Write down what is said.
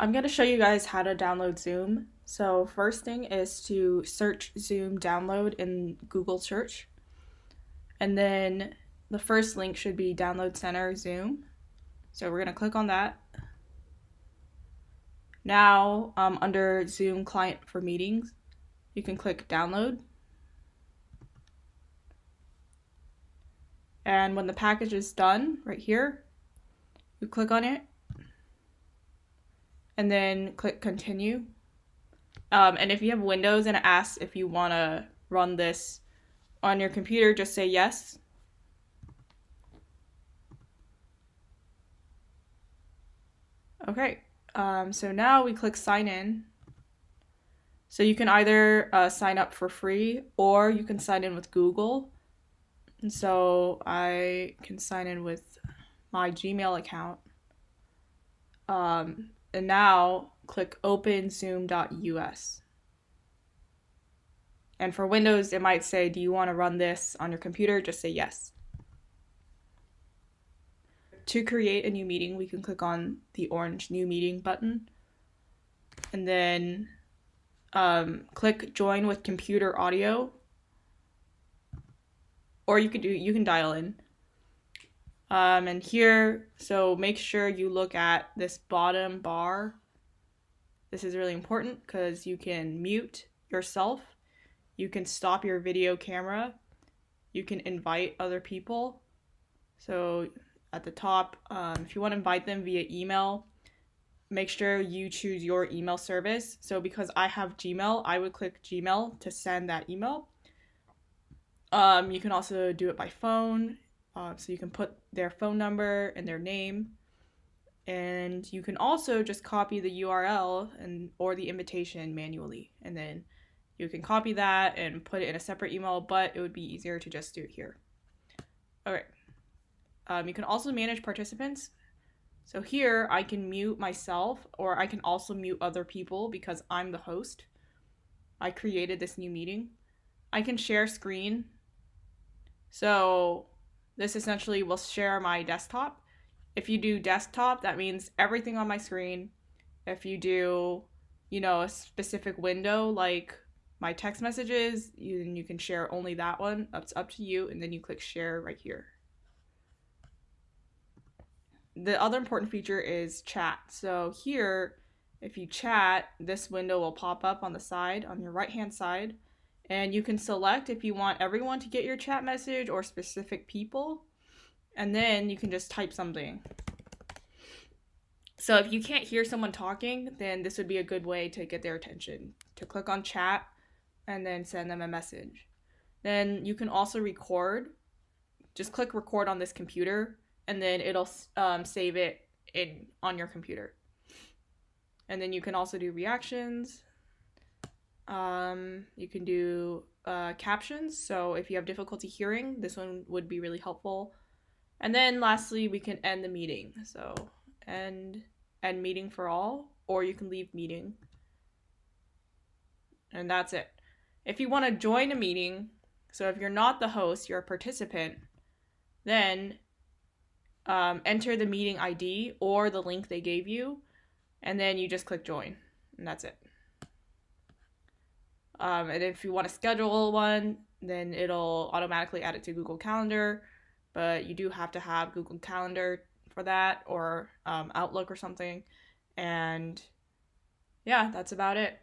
I'm going to show you guys how to download Zoom. So first thing is to search Zoom download in Google search. And then the first link should be Download Center Zoom. So we're going to click on that. Now, under Zoom Client for Meetings, you can click Download. And when the package is done, right here, you click on it. And then click Continue. And if you have Windows and it asks if you want to run this on your computer, just say yes. Okay, so now we click sign in. So you can either sign up for free or you can sign in with Google. And so I can sign in with my Gmail account. And now click open zoom.us. And for Windows, it might say, do you want to run this on your computer? Just say yes. To create a new meeting, we can click on the orange new meeting button. And then click join with computer audio. Or you can dial in. And here, so make sure you look at this bottom bar. This is really important because you can mute yourself. You can stop your video camera. You can invite other people. So at the top, if you want to invite them via email, make sure you choose your email service. So because I have Gmail, I would click Gmail to send that email. You can also do it by phone. So you can put their phone number and their name. And you can also just copy the URL or the invitation manually. And then you can copy that and put it in a separate email, but it would be easier to just do it here. Okay. You can also manage participants. So here I can mute myself, or I can also mute other people because I'm the host. I created this new meeting. I can share screen. So this essentially will share my desktop. If you do desktop, that means everything on my screen. If you do, a specific window like my text messages, you can share only that one. It's up to you, and then you click share right here. The other important feature is chat. So here, if you chat, this window will pop up on the side, on your right-hand side, and you can select if you want everyone to get your chat message or specific people, and then you can just type something. So if you can't hear someone talking, then this would be a good way to get their attention, to click on chat and then send them a message. Then you can also record. Just click record on this computer, and then it'll save it on your computer. And then you can also do reactions. You can do captions. So if you have difficulty hearing, this one would be really helpful. And then lastly, we can end the meeting. So end meeting for all, or you can leave meeting. And that's it. If you want to join a meeting, so if you're not the host, you're a participant, then enter the meeting ID or the link they gave you, and then you just click join, and that's it. And if you want to schedule one, then it'll automatically add it to Google Calendar, but you do have to have Google Calendar for that, or Outlook or something. And yeah, that's about it.